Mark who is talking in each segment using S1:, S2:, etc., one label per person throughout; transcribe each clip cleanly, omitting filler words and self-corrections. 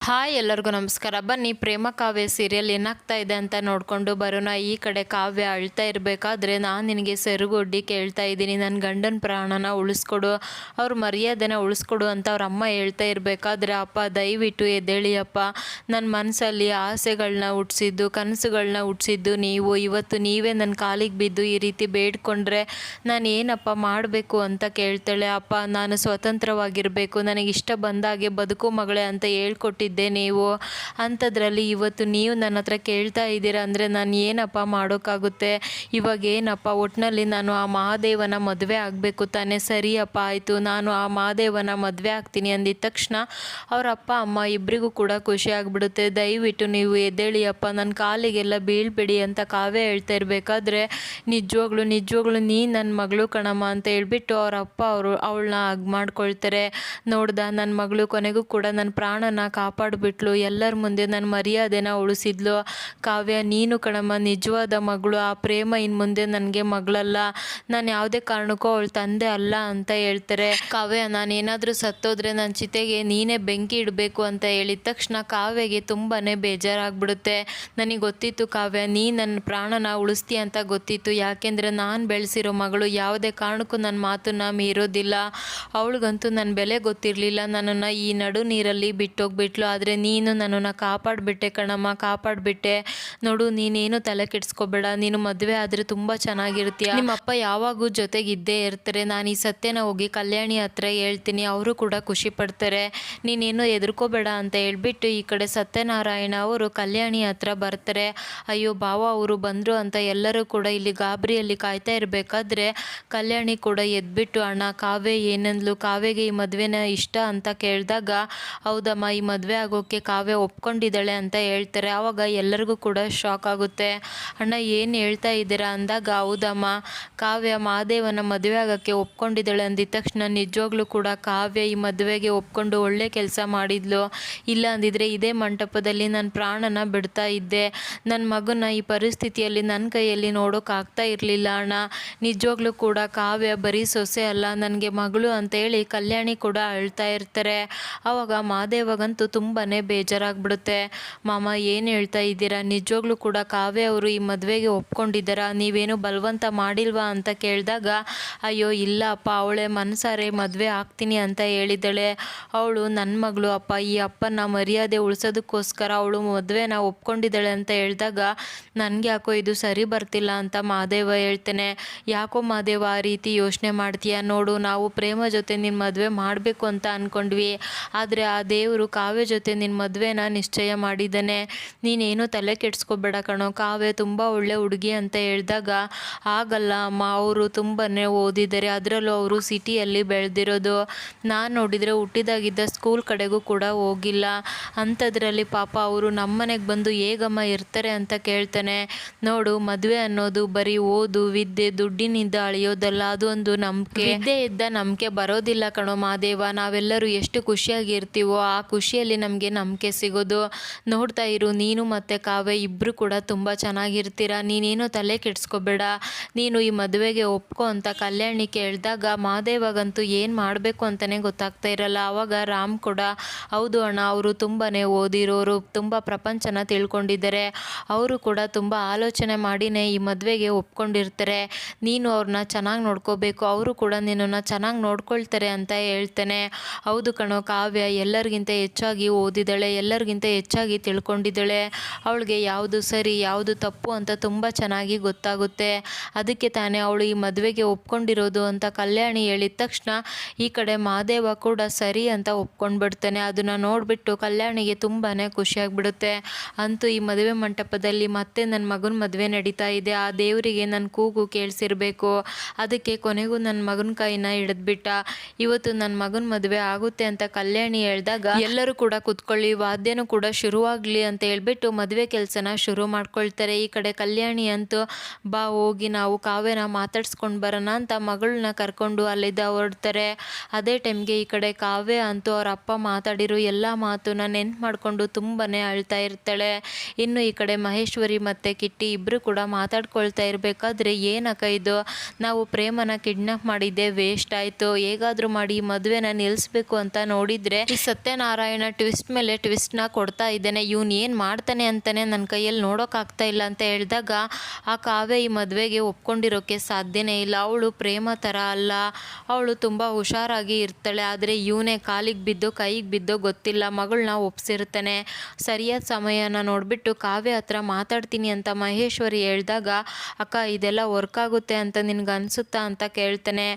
S1: Hi ಎಲ್ಲರಿಗೂ ನಮಸ್ಕಾರ. ಬನ್ನಿ ಪ್ರೇಮ ಕಾವ್ಯ ಸೀರಿಯಲ್ ಏನಾಗ್ತಾ ಇದೆ ಅಂತ ನೋಡಿಕೊಂಡು ಬರೋಣ. ಈ ಕಡೆ ಕಾವ್ಯ ಅಳ್ತಾ ಇರಬೇಕಾದ್ರೆ, ನಾನು ನಿನಗೆ ಸೆರಗೊಡ್ಡಿ ಕೇಳ್ತಾ ಇದ್ದೀನಿ, ನನ್ನ ಗಂಡನ ಪ್ರಾಣನ ಉಳಿಸ್ಕೊಡು, ಅವ್ರ ಮರ್ಯಾದೆನ ಉಳಿಸ್ಕೊಡು ಅಂತ ಅವ್ರ ಅಮ್ಮ ಹೇಳ್ತಾ ಇರಬೇಕಾದ್ರೆ, ಅಪ್ಪ ದಯವಿಟ್ಟು ಎದ್ದೇಳಿ ಅಪ್ಪ, ನನ್ನ ಮನಸ್ಸಲ್ಲಿ ಆಸೆಗಳನ್ನ ಹುಟ್ಟಿಸಿದ್ದು, ಕನಸುಗಳನ್ನ ಹುಟ್ಟಿಸಿದ್ದು ನೀವು. ಇವತ್ತು ನೀವೇ ನನ್ನ ಕಾಲಿಗೆ ಬಿದ್ದು ಈ ರೀತಿ ಬೇಡ್ಕೊಂಡ್ರೆ ನಾನು ಏನಪ್ಪ ಮಾಡಬೇಕು ಅಂತ ಕೇಳ್ತಾಳೆ. ಅಪ್ಪ, ನಾನು ಸ್ವತಂತ್ರವಾಗಿರಬೇಕು, ನನಗಿಷ್ಟ ಬಂದಾಗೆ ಬದುಕು ಮಗಳೇ ಅಂತ ಹೇಳ್ಕೊಟ್ಟಿದ್ದೆ ನೀವು. ಅಂಥದ್ರಲ್ಲಿ ಇವತ್ತು ನೀವು ನನ್ನ ಹತ್ರ ಕೇಳ್ತಾ ಇದ್ದೀರಾ ಅಂದರೆ ನಾನು ಏನಪ್ಪ ಮಾಡೋಕ್ಕಾಗುತ್ತೆ? ಇವಾಗ ಏನಪ್ಪ, ಒಟ್ಟಿನಲ್ಲಿ ನಾನು ಆ ಮಹಾದೇವನ ಮದುವೆ ಆಗಬೇಕು ತಾನೇ? ಸರಿಯಪ್ಪ, ಆಯಿತು, ನಾನು ಆ ಮಹಾದೇವನ ಮದುವೆ ಆಗ್ತೀನಿ ಅಂದಿದ ತಕ್ಷಣ ಅವ್ರ ಅಪ್ಪ ಅಮ್ಮ ಇಬ್ಬರಿಗೂ ಕೂಡ ಖುಷಿ ಆಗಿಬಿಡುತ್ತೆ. ದಯವಿಟ್ಟು ನೀವು ಎದ್ದೇಳಿಯಪ್ಪ, ನನ್ನ ಕಾಲಿಗೆಲ್ಲ ಬೀಳ್ಬೇಡಿ ಅಂತ ಕಾವ್ಯ ಹೇಳ್ತಾ ಇರಬೇಕಾದ್ರೆ, ನಿಜವಾಗ್ಲೂ ನೀ ನನ್ನ ಮಗಳು ಕಣಮ್ಮ ಅಂತ ಹೇಳ್ಬಿಟ್ಟು ಅವ್ರ ಅಪ್ಪ ಅವಳನ್ನ ಹಗ್ ಮಾಡ್ಕೊಳ್ತಾರೆ. ನೋಡ್ದ, ನನ್ನ ಮಗಳು ಕೊನೆಗೂ ಕೂಡ ನನ್ನ ಪ್ರಾಣನ ಕಾಪಾಡಿಬಿಟ್ಲು, ಎಲ್ಲರ ಮುಂದೆ ನನ್ನ ಮರ್ಯಾದೆನ ಉಳಿಸಿದ್ಲು. ಕಾವ್ಯ, ನೀನು ಕಣಮ್ಮ ನಿಜವಾದ ಮಗಳು, ಆ ಪ್ರೇಮ ಇನ್ನು ಮುಂದೆ ನನಗೆ ಮಗಳಲ್ಲ, ನಾನು ಯಾವುದೇ ಕಾರಣಕ್ಕೂ ಅವಳ ತಂದೆ ಅಲ್ಲ ಅಂತ ಹೇಳ್ತಾರೆ. ಕಾವ್ಯ, ನಾನೇನಾದರೂ ಸತ್ತೋದ್ರೆ ನನ್ನ ಚಿತೆಗೆ ನೀನೇ ಬೆಂಕಿ ಇಡಬೇಕು ಅಂತ ಹೇಳಿದ ತಕ್ಷಣ ಕಾವ್ಯಗೆ ತುಂಬಾ ಬೇಜಾರಾಗ್ಬಿಡುತ್ತೆ. ನನಗೆ ಗೊತ್ತಿತ್ತು ಕಾವ್ಯ, ನೀ ನನ್ನ ಪ್ರಾಣನ ಉಳಿಸ್ತೀಯ ಅಂತ ಗೊತ್ತಿತ್ತು, ಯಾಕೆಂದರೆ ನಾನು ಬೆಳೆಸಿರೋ ಮಗಳು ಯಾವುದೇ ಕಾರಣಕ್ಕೂ ನನ್ನ ಮಾತನ್ನ ಮೀರೋದಿಲ್ಲ. ಅವಳಿಗಂತೂ ನನ್ನ ಬೆಲೆ ಗೊತ್ತಿರಲಿಲ್ಲ, ನನ್ನನ್ನು ಈ ನಡು ನೀರಲ್ಲಿ ಬಿಟ್ಟೋಗ್ಬಿಟ್ಲು, ಆದರೆ ನೀನು ನನ್ನನ್ನು ಕಾಪಾಡಿಬಿಟ್ಟೆ ಕಣಮ್ಮ, ಕಾಪಾಡಿಬಿಟ್ಟೆ. ನೋಡು, ನೀನೇನು ತಲೆ ಕೆಡಿಸ್ಕೋಬೇಡ, ನೀನು ಮದುವೆ ಆದರೆ ತುಂಬ ಚೆನ್ನಾಗಿರ್ತೀಯ, ನಿಮ್ಮಪ್ಪ ಯಾವಾಗೂ ಜೊತೆಗಿದ್ದೇ ಇರ್ತಾರೆ. ನಾನು ಈ ಸತ್ಯನ ಹೋಗಿ ಕಲ್ಯಾಣಿ ಹತ್ರ ಹೇಳ್ತೀನಿ, ಅವರು ಕೂಡ ಖುಷಿ ಪಡ್ತಾರೆ, ನೀನೇನು ಹೆದರ್ಕೋಬೇಡ ಅಂತ ಹೇಳ್ಬಿಟ್ಟು ಈ ಕಡೆ ಸತ್ಯನಾರಾಯಣ ಅವರು ಕಲ್ಯಾಣಿ ಹತ್ರ ಬರ್ತಾರೆ. ಅಯ್ಯೋ ಬಾವ ಅವರು ಬಂದರು ಅಂತ ಎಲ್ಲರೂ ಕೂಡ ಇಲ್ಲಿ ಗಾಬರಿಯಲ್ಲಿ ಕಾಯ್ತಾ ಇರಬೇಕಾದ್ರೆ, ಕಲ್ಯಾಣಿ ಕೂಡ ಎದ್ಬಿಟ್ಟು, ಅಣ್ಣ ಕಾವ್ಯ ಏನಂದ್ಲು, ಕಾವ್ಯಗೆ ಈ ಮದುವೆನ ಇಷ್ಟ ಅಂತ ಕೇಳಿದಾಗ, ಹೌದಮ್ಮ ಈ ಮದುವೆ ಆಗೋಕ್ಕೆ ಕಾವ್ಯ ಒಪ್ಕೊಂಡಿದ್ದಾಳೆ ಅಂತ ಹೇಳ್ತಾರೆ. ಆವಾಗ ಎಲ್ಲರಿಗೂ ಕೂಡ ಶಾಕ್ ಆಗುತ್ತೆ. ಅಣ್ಣ ಏನು ಹೇಳ್ತಾ ಇದ್ದೀರಾ ಅಂದಾಗ, ಹೌದಮ್ಮ ಕಾವ್ಯ ಮಹಾದೇವನ ಮದುವೆ ಆಗೋಕ್ಕೆ ಒಪ್ಕೊಂಡಿದ್ದಾಳೆ ಅಂದಿದ ತಕ್ಷಣ ನಿಜವಾಗ್ಲೂ ಕೂಡ ಕಾವ್ಯ ಈ ಮದುವೆಗೆ ಒಪ್ಕೊಂಡು ಒಳ್ಳೆ ಕೆಲಸ ಮಾಡಿದ್ಲು, ಇಲ್ಲ ಅಂದಿದ್ರೆ ಇದೇ ಮಂಟಪದಲ್ಲಿ ನನ್ನ ಪ್ರಾಣನ ಬಿಡ್ತಾ ಇದ್ದೆ, ನನ್ನ ಮಗನ ಈ ಪರಿಸ್ಥಿತಿಯಲ್ಲಿ ನನ್ನ ಕೈಯಲ್ಲಿ ನೋಡೋಕ್ಕಾಗ್ತಾ ಇರಲಿಲ್ಲ ಅಣ್ಣ. ನಿಜವಾಗ್ಲೂ ಕೂಡ ಕಾವ್ಯ ಬರೀ ಸೊಸೆ ಅಲ್ಲ, ನನಗೆ ಮಗಳು ಅಂತೇಳಿ ಕಲ್ಯಾಣಿ ಕೂಡ ಅಳ್ತಾ ಇರ್ತಾರೆ. ಆವಾಗ ಮಹಾದೇವಗಂತೂ ತುಂಬಾ ಬೇಜಾರಾಗ್ಬಿಡುತ್ತೆ. ಮಾಮ ಏನು ಹೇಳ್ತಾ ಇದ್ದೀರಾ, ನಿಜವಾಗ್ಲೂ ಕೂಡ ಕಾವ್ಯ ಅವರು ಈ ಮದುವೆಗೆ ಒಪ್ಕೊಂಡಿದ್ದಾರಾ, ನೀವೇನು ಬಲವಂತ ಮಾಡಿಲ್ವಾ ಅಂತ ಕೇಳಿದಾಗ, ಅಯ್ಯೋ ಇಲ್ಲ ಅಪ್ಪ, ಅವಳೇ ಮನಸಾರೆ ಮದುವೆ ಆಗ್ತೀನಿ ಅಂತ ಹೇಳಿದ್ದಾಳೆ, ಅವಳು ನನ್ನ ಮಗಳು ಅಪ್ಪ, ಈ ಅಪ್ಪನ ಮರ್ಯಾದೆ ಉಳಿಸೋದಕ್ಕೋಸ್ಕರ ಅವಳು ಮದುವೆನ ಒಪ್ಕೊಂಡಿದ್ದಾಳೆ ಅಂತ ಹೇಳಿದಾಗ, ನನಗೆ ಯಾಕೋ ಇದು ಸರಿ ಬರ್ತಿಲ್ಲ ಅಂತ ಮಹಾದೇವ ಹೇಳ್ತೇನೆ. ಯಾಕೋ ಮಹಾದೇವ ಆ ರೀತಿ ಯೋಚನೆ ಮಾಡ್ತೀಯ, ನೋಡು ನಾವು ಪ್ರೇಮ ಜೊತೆ ನಿನ್ನ ಮದುವೆ ಮಾಡಬೇಕು ಅಂತ ಅಂದ್ಕೊಂಡ್ವಿ, ಆದರೆ ಆ ದೇವರು ಕಾವ್ಯ ಜೊತೆ ನಿನ್ನ ಮದುವೆನ ನಿಶ್ಚಯ ಮಾಡಿದ್ದಾನೆ, ನೀನೇನು ತಲೆ ಕೆಡಿಸ್ಕೋಬೇಡ ಕಣೋ, ಕಾವ್ಯ ತುಂಬ ಒಳ್ಳೆ ಹುಡುಗಿ ಅಂತ ಹೇಳಿದಾಗ, ಆಗಲ್ಲ ಅಮ್ಮ, ಅವರು ತುಂಬಾ ಓದಿದ್ದಾರೆ, ಅದರಲ್ಲೂ ಅವರು ಸಿಟಿಯಲ್ಲಿ ಬೆಳೆದಿರೋದು, ನಾನು ನೋಡಿದರೆ ಹುಟ್ಟಿದಾಗಿದ್ದ ಸ್ಕೂಲ್ ಕಡೆಗೂ ಕೂಡ ಹೋಗಿಲ್ಲ, ಅಂಥದ್ರಲ್ಲಿ ಪಾಪ ಅವರು ನಮ್ಮನೆಗೆ ಬಂದು ಹೇಗಮ್ಮ ಇರ್ತಾರೆ ಅಂತ ಕೇಳ್ತಾನೆ. ನೋಡು, ಮದುವೆ ಅನ್ನೋದು ಬರೀ ಓದು ವಿದ್ಯೆ ದುಡ್ಡಿನಿಂದ ಅಳಿಯೋದಲ್ಲ, ಅದೊಂದು ನಂಬಿಕೆ, ವಿದ್ಯೆ ಇದ್ದ ನಂಬಿಕೆ ಬರೋದಿಲ್ಲ ಕಣೋ ಮಹಾದೇವ, ನಾವೆಲ್ಲರೂ ಎಷ್ಟು ಖುಷಿಯಾಗಿರ್ತೀವೋ ಆ ಖುಷಿಯಲ್ಲಿ ನಮಗೆ ನಂಬಿಕೆ ಸಿಗೋದು. ನೋಡ್ತಾ ಇರು, ನೀನು ಮತ್ತು ಕಾವ್ಯ ಇಬ್ಬರು ಕೂಡ ತುಂಬ ಚೆನ್ನಾಗಿರ್ತೀರ, ನೀನೇನು ತಲೆ ಕೆಡಿಸ್ಕೋಬೇಡ, ನೀನು ಈ ಮದುವೆಗೆ ಒಪ್ಕೊ ಅಂತ ಕಲ್ಯಾಣಿ ಕೇಳಿದಾಗ ಮಹಾದೇವಗಂತೂ ಏನು ಮಾಡಬೇಕು ಅಂತಲೇ ಗೊತ್ತಾಗ್ತಾ ಇರಲ್ಲ. ಆವಾಗ ರಾಮ್ ಕೂಡ, ಹೌದು ಅಣ್ಣ, ಅವರು ತುಂಬಾ ಓದಿರೋರು, ತುಂಬ ಪ್ರಪಂಚನ ತಿಳ್ಕೊಂಡಿದ್ದಾರೆ, ಅವರು ಕೂಡ ತುಂಬ ಆಲೋಚನೆ ಮಾಡಿನೇ ಈ ಮದುವೆಗೆ ಒಪ್ಕೊಂಡಿರ್ತಾರೆ, ನೀನು ಅವ್ರನ್ನ ಚೆನ್ನಾಗಿ ನೋಡ್ಕೋಬೇಕು, ಅವರು ಕೂಡ ನಿನ್ನನ್ನು ಚೆನ್ನಾಗಿ ನೋಡ್ಕೊಳ್ತಾರೆ ಅಂತ ಹೇಳ್ತಾನೆ. ಹೌದು ಕಣೋ ಕಾವ್ಯ ಎಲ್ಲರಿಗಿಂತ ಹೆಚ್ಚಾಗಿ ಓದಿದ್ದಾಳೆ, ಎಲ್ಲರಿಗಿಂತ ಹೆಚ್ಚಾಗಿ ತಿಳ್ಕೊಂಡಿದ್ದಾಳೆ, ಅವಳಿಗೆ ಯಾವುದು ಸರಿ ಯಾವುದು ತಪ್ಪು ಅಂತ ತುಂಬ ಚೆನ್ನಾಗಿ ಗೊತ್ತಾಗುತ್ತೆ, ಅದಕ್ಕೆ ತಾನೇ ಅವಳು ಈ ಮದುವೆಗೆ ಒಪ್ಕೊಂಡಿರೋದು ಅಂತ ಕಲ್ಯಾಣಿ ಹೇಳಿದ ತಕ್ಷಣ ಈ ಕಡೆ ಮಹಾದೇವ ಕೂಡ ಸರಿ ಅಂತ ಒಪ್ಕೊಂಡ್ಬಿಡ್ತಾನೆ. ಅದನ್ನು ನೋಡಿಬಿಟ್ಟು ಕಲ್ಯಾಣಿಗೆ ತುಂಬಾ ಖುಷಿಯಾಗ್ಬಿಡುತ್ತೆ. ಅಂತೂ ಈ ಮದುವೆ ಮಂಟಪದಲ್ಲಿ ಮತ್ತೆ ನನ್ನ ಮಗನ ಮದುವೆ ನಡೀತಾ ಇದೆ, ಆ ದೇವರಿಗೆ ನನ್ನ ಕೂಗು ಕೇಳಿಸಿರ್ಬೇಕು, ಅದಕ್ಕೆ ಕೊನೆಗೂ ನನ್ನ ಮಗನ ಕೈನ ಹಿಡಿದ್ಬಿಟ್ಟ, ಇವತ್ತು ನನ್ನ ಮಗನ ಮದುವೆ ಆಗುತ್ತೆ ಅಂತ ಕಲ್ಯಾಣಿ ಹೇಳಿದಾಗ ಎಲ್ಲರೂ ಕೂಡ ಕುತ್ಕೊಳ್ಳಿ, ವಾದ್ಯನೂ ಕೂಡ ಶುರುವಾಗಲಿ ಅಂತ ಹೇಳ್ಬಿಟ್ಟು ಮದುವೆ ಕೆಲಸನ ಶುರು ಮಾಡ್ಕೊಳ್ತಾರೆ. ಈ ಕಡೆ ಕಲ್ಯಾಣಿ ಅಂತೂ, ಬಾ ಹೋಗಿ ನಾವು ಕಾವ್ಯನ ಮಾತಾಡ್ಸ್ಕೊಂಡು ಬರೋಣ ಅಂತ ಮಗಳನ್ನ ಕರ್ಕೊಂಡು ಅಲ್ಲಿದ್ದ ಹೊರಡ್ತಾರೆ. ಅದೇ ಟೈಮ್ಗೆ ಈ ಕಡೆ ಕಾವ್ಯ ಅಂತೂ ಅವ್ರ ಅಪ್ಪ ಮಾತಾಡಿರೋ ಎಲ್ಲ ಮಾತನ್ನ ನೆನ್ಪು ಮಾಡಿಕೊಂಡು ತುಂಬಾ ಅಳ್ತಾ ಇರ್ತಾಳೆ. ಇನ್ನು ಈ ಕಡೆ ಮಹೇಶ್ವರಿ ಮತ್ತು ಕಿಟ್ಟಿ ಇಬ್ಬರು ಕೂಡ ಮಾತಾಡ್ಕೊಳ್ತಾ ಇರಬೇಕಾದ್ರೆ, ಏನಕ್ಕ ಇದು, ನಾವು ಪ್ರೇಮನ ಕಿಡ್ನಾಪ್ ಮಾಡಿದ್ದೆ ವೇಸ್ಟ್ ಆಯಿತು, ಹೇಗಾದರೂ ಮಾಡಿ ಮದುವೆನ ನಿಲ್ಲಿಸ್ಬೇಕು ಅಂತ ನೋಡಿದರೆ ಈ ಸತ್ಯನಾರಾಯಣ ಟ್ವಿಸ್ಟ್ ಟ್ವಿಸ್ಟ್ ಮೇಲೆ ಟ್ವಿಸ್ಟ್ನ ಕೊಡ್ತಾ ಇದ್ದಾನೆ. ಇವನು ಏನು ಮಾಡ್ತಾನೆ ಅಂತಲೇ ನನ್ನ ಕೈಯಲ್ಲಿ ನೋಡೋಕ್ಕಾಗ್ತಾ ಇಲ್ಲ ಅಂತ ಹೇಳಿದಾಗ ಆ ಕಾವ್ಯ ಈ ಮದುವೆಗೆ ಒಪ್ಕೊಂಡಿರೋಕ್ಕೆ ಸಾಧ್ಯನೇ ಇಲ್ಲ. ಅವಳು ಪ್ರೇಮ ಥರ ಅಲ್ಲ, ಅವಳು ತುಂಬ ಹುಷಾರಾಗಿ ಇರ್ತಾಳೆ. ಆದರೆ ಇವನೇ ಕಾಲಿಗೆ ಬಿದ್ದು ಕೈಗೆ ಬಿದ್ದು ಗೊತ್ತಿಲ್ಲ ಮಗಳನ್ನ ಒಪ್ಸಿರ್ತಾನೆ. ಸರಿಯಾದ ಸಮಯನ ನೋಡಿಬಿಟ್ಟು ಕಾವ್ಯ ಹತ್ರ ಮಾತಾಡ್ತೀನಿ ಅಂತ ಮಹೇಶ್ವರಿ ಹೇಳಿದಾಗ, ಅಕ್ಕ ಇದೆಲ್ಲ ವರ್ಕ್ ಆಗುತ್ತೆ ಅಂತ ನಿನ್ಗೆ ಅನಿಸುತ್ತಾ ಅಂತ ಕೇಳ್ತಾನೆ.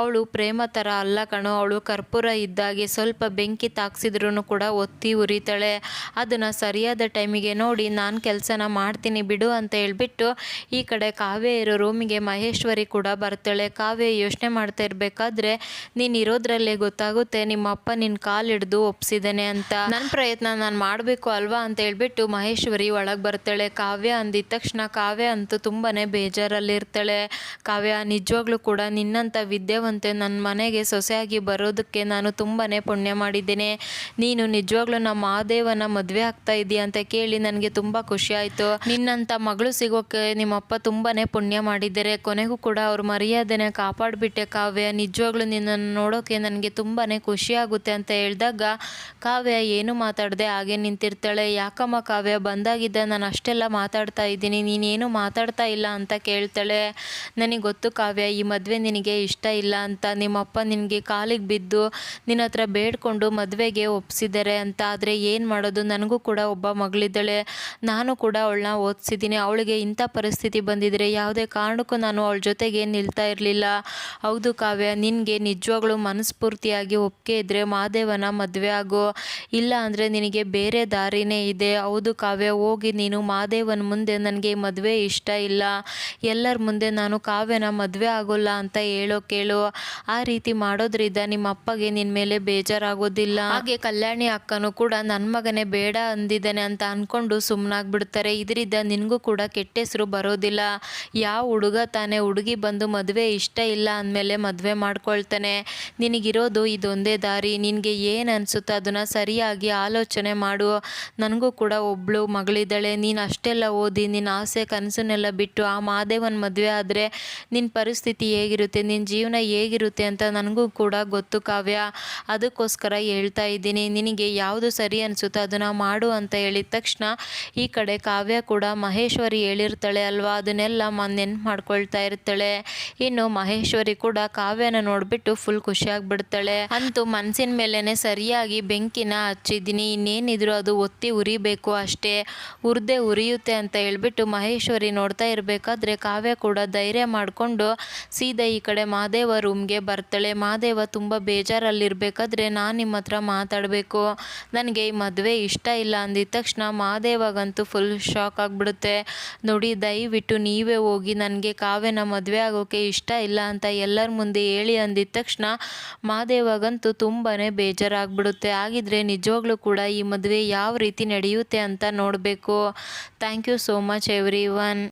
S1: ಅವಳು ಪ್ರೇಮ ಥರ ಅಲ್ಲ ಕಣೋ, ಅವಳು ಕರ್ಪೂರ ಇದ್ದಾಗೆ ಸ್ವಲ್ಪ ಬೆಂಕಿ ತಾಕ್ಸಿದ್ರೂ ಕೂಡ ಒತ್ತಿ ಉರಿತಾಳೆ. ಅದನ್ನು ಸರಿಯಾದ ಟೈಮಿಗೆ ನೋಡಿ ನಾನು ಕೆಲಸನ ಮಾಡ್ತೀನಿ ಬಿಡು ಅಂತ ಹೇಳ್ಬಿಟ್ಟು ಈ ಕಡೆ ಕಾವ್ಯ ಇರೋ ರೂಮಿಗೆ ಮಹೇಶ್ವರಿ ಕೂಡ ಬರ್ತಾಳೆ. ಕಾವ್ಯ ಯೋಚನೆ ಮಾಡ್ತಾ ಇರಬೇಕಾದ್ರೆ ನೀನು ಇರೋದ್ರಲ್ಲೇ ಗೊತ್ತಾಗುತ್ತೆ ನಿಮ್ಮ ಅಪ್ಪ ನಿನ್ನ ಕಾಲು ಹಿಡ್ದು ಒಪ್ಸಿದ್ದಾನೆ ಅಂತ. ನನ್ನ ಪ್ರಯತ್ನ ನಾನು ಮಾಡಬೇಕು ಅಲ್ವಾ ಅಂತ ಹೇಳ್ಬಿಟ್ಟು ಮಹೇಶ್ವರಿ ಒಳಗೆ ಬರ್ತಾಳೆ. ಕಾವ್ಯ ಅಂದಿದ ತಕ್ಷಣ ಕಾವ್ಯ ಅಂತೂ ತುಂಬಾ ಬೇಜಾರಲ್ಲಿರ್ತಾಳೆ. ಕಾವ್ಯ ನಿಜವಾಗ್ಲೂ ಕೂಡ ನಿನ್ನಂಥ ವಿದ್ಯಾವಂತೆ ನನ್ನ ಮನೆಗೆ ಸೊಸೆಯಾಗಿ ಬರೋದಕ್ಕೆ ನಾನು ತುಂಬಾ ಪುಣ್ಯ ಮಾಡಿದ್ದೇನೆ. ನೀನು ನಿಜವಾಗ್ಲೂ ನಮ್ಮ ಮಹಾದೇವನ ಮದುವೆ ಆಗ್ತಾ ಇದೆಯಾ ಅಂತ ಕೇಳಿ ನನಗೆ ತುಂಬ ಖುಷಿ ಆಯಿತು. ನಿನ್ನಂಥ ಮಗಳು ಸಿಗೋಕ್ಕೆ ನಿಮ್ಮಪ್ಪ ತುಂಬಾ ಪುಣ್ಯ ಮಾಡಿದ್ದಾರೆ. ಕೊನೆಗೂ ಕೂಡ ಅವ್ರ ಮರ್ಯಾದೆನ ಕಾಪಾಡಿಬಿಟ್ಟೆ ಕಾವ್ಯ. ನಿಜವಾಗ್ಲೂ ನಿನ್ನನ್ನು ನೋಡೋಕ್ಕೆ ನನಗೆ ತುಂಬಾ ಖುಷಿಯಾಗುತ್ತೆ ಅಂತ ಹೇಳಿದಾಗ ಕಾವ್ಯ ಏನು ಮಾತಾಡದೆ ಹಾಗೆ ನಿಂತಿರ್ತಾಳೆ. ಯಾಕಮ್ಮ ಕಾವ್ಯ ಬಂದಾಗಿದ್ದ ನಾನು ಅಷ್ಟೆಲ್ಲ ಮಾತಾಡ್ತಾ ಇದ್ದೀನಿ, ನೀನೇನು ಮಾತಾಡ್ತಾ ಇಲ್ಲ ಅಂತ ಕೇಳ್ತಾಳೆ. ನನಗೆ ಗೊತ್ತು ಕಾವ್ಯ ಈ ಮದುವೆ ನಿನಗೆ ಇಷ್ಟ ಇಲ್ಲ ಅಂತ. ನಿಮ್ಮಪ್ಪ ನಿನಗೆ ಕಾಲಿಗೆ ಬಿದ್ದು ನಿನ್ನ ಹತ್ರ ಬೇಡ್ಕೊಂಡು ಮದುವೆಗೆ ಒಪ್ಸಿದ್ದಾರೆ ಅಂತ. ಆದರೆ ಏನು ಮಾಡೋದು, ನನಗೂ ಕೂಡ ಒಬ್ಬ ಮಗಳಿದ್ದಾಳೆ, ನಾನು ಕೂಡ ಅವಳನ್ನ ಓದಿಸಿದ್ದೀನಿ. ಅವಳಿಗೆ ಇಂಥ ಪರಿಸ್ಥಿತಿ ಬಂದಿದ್ದರೆ ಯಾವುದೇ ಕಾರಣಕ್ಕೂ ನಾನು ಅವಳ ಜೊತೆಗೆ ನಿಲ್ತಾ ಇರಲಿಲ್ಲ. ಹೌದು ಕಾವ್ಯ, ನಿನಗೆ ನಿಜವಾಗ್ಲೂ ಮನಸ್ಫೂರ್ತಿಯಾಗಿ ಒಪ್ಪಿಗೆ ಇದ್ದರೆ ಮಹಾದೇವನ ಮದುವೆ ಆಗೋ, ಇಲ್ಲ ಅಂದರೆ ನಿನಗೆ ಬೇರೆ ದಾರಿನೇ ಇದೆ. ಹೌದು ಕಾವ್ಯ, ಹೋಗಿ ನೀನು ಮಹಾದೇವನ ಮುಂದೆ ನನಗೆ ಮದುವೆ ಇಷ್ಟ ಇಲ್ಲ, ಎಲ್ಲರ ಮುಂದೆ ನಾನು ಕಾವ್ಯನ ಮದುವೆ ಆಗೋಲ್ಲ ಅಂತ ಕೇಳು. ಆ ರೀತಿ ಮಾಡೋದ್ರಿಂದ ನಿಮ್ಮ ಅಪ್ಪಗೆ ನಿನ್ನ ಮೇಲೆ ಬೇಜಾರಾಗೋದಿಲ್ಲ. ಹಾಗೆ ಕಲ್ಯಾಣಿ ಅಕ್ಕನೂ ಕೂಡ ನನ್ನ ಮಗನೇ ಬೇಡ ಅಂದಿದ್ದಾನೆ ಅಂತ ಅಂದ್ಕೊಂಡು ಸುಮ್ಮನಾಗ್ಬಿಡ್ತಾರೆ. ಇದರಿಂದ ನಿನಗೂ ಕೂಡ ಕೆಟ್ಟ ಹೆಸರು ಬರೋದಿಲ್ಲ. ಯಾವ ಹುಡುಗ ತಾನೇ ಹುಡುಗಿ ಬಂದು ಮದುವೆ ಇಷ್ಟ ಇಲ್ಲ ಅಂದಮೇಲೆ ಮದುವೆ ಮಾಡ್ಕೊಳ್ತಾನೆ. ನಿನಗಿರೋದು ಇದೊಂದೇ ದಾರಿ. ನಿನಗೆ ಏನು ಅನಿಸುತ್ತೋ ಅದನ್ನು ಸರಿಯಾಗಿ ಆಲೋಚನೆ ಮಾಡು. ನನಗೂ ಕೂಡ ಒಬ್ಬಳು ಮಗಳಿದ್ದಾಳೆ. ನೀನು ಅಷ್ಟೆಲ್ಲ ಓದಿ ನಿನ್ನ ಆಸೆ ಕನಸನ್ನೆಲ್ಲ ಬಿಟ್ಟು ಆ ಮಹಾದೇವನ ಮದುವೆ ಆದರೆ ನಿನ್ನ ಪರಿಸ್ಥಿತಿ ಹೇಗಿರುತ್ತೆ, ನಿನ್ನ ಜೀವನ ಹೇಗಿರುತ್ತೆ ಅಂತ ನನಗೂ ಕೂಡ ಗೊತ್ತು ಕಾವ್ಯ. ಅದಕ್ಕೋಸ್ಕರ ಹೇಳ್ತಾ ಇದ್ದೀನಿ, ನಿನಗೆ ಯಾವುದು ಸರಿ ಅನಿಸುತ್ತೋ ಅದನ್ನು ಮಾಡು ಅಂತ ಹೇಳಿದ ತಕ್ಷಣ ಈ ಕಡೆ ಕಾವ್ಯ ಕೂಡ ಮಹೇಶ್ವರಿ ಹೇಳಿರ್ತಾಳೆ ಅಲ್ವಾ, ಅದನ್ನೆಲ್ಲ ನೆನ್ಪು ಮಾಡ್ಕೊಳ್ತಾ ಇರ್ತಾಳೆ. ಇನ್ನು ಮಹೇಶ್ವರಿ ಕೂಡ ಕಾವ್ಯನ ನೋಡಿಬಿಟ್ಟು ಫುಲ್ ಖುಷಿಯಾಗಿಬಿಡ್ತಾಳೆ. ಅಂತೂ ಮನಸ್ಸಿನ ಮೇಲೇ ಸರಿಯಾಗಿ ಬೆಂಕಿನ ಹಚ್ಚಿದ್ದೀನಿ, ಇನ್ನೇನಿದ್ರು ಅದು ಒತ್ತಿ ಉರಿಬೇಕು ಅಷ್ಟೇ, ಉರಿದೇ ಉರಿಯುತ್ತೆ ಅಂತ ಹೇಳ್ಬಿಟ್ಟು ಮಹೇಶ್ವರಿ ನೋಡ್ತಾ ಇರಬೇಕಾದ್ರೆ ಕಾವ್ಯ ಕೂಡ ಧೈರ್ಯ ಮಾಡಿಕೊಂಡು ಸೀದಾ ಈ ಕಡೆ ಮಹಾದೇವ ರೂಮ್ಗೆ ಬರ್ತಾಳೆ. ಮಹಾದೇವ ತುಂಬ ಬೇಜಾರಲ್ಲಿರಬೇಕಾದ್ರೆ ನಾನು ನಿಮ್ಮ ಹತ್ರ ಮಾತಾಡಬೇಕು, ನನಗೆ ಈ ಮದುವೆ ಇಷ್ಟ ಇಲ್ಲ ಅಂದಿದ ತಕ್ಷಣ ಮಹಾದೇವಾಗಂತೂ ಫುಲ್ ಶಾಕ್ ಆಗಿಬಿಡುತ್ತೆ. ನೋಡಿ ದಯವಿಟ್ಟು ನೀವೇ ಹೋಗಿ ನನಗೆ ಕಾವ್ಯನ ಮದುವೆ ಆಗೋಕ್ಕೆ ಇಷ್ಟ ಇಲ್ಲ ಅಂತ ಎಲ್ಲರ ಮುಂದೆ ಹೇಳಿ ಅಂದಿದ ತಕ್ಷಣ ಮಹಾದೇವಾಗಂತೂ ತುಂಬಾ ಬೇಜಾರಾಗ್ಬಿಡುತ್ತೆ. ಹಾಗಿದ್ರೆ ನಿಜವಾಗ್ಲೂ ಕೂಡ ಈ ಮದುವೆ ಯಾವ ರೀತಿ ನಡೆಯುತ್ತೆ ಅಂತ ನೋಡಬೇಕು. Thank you so much every one.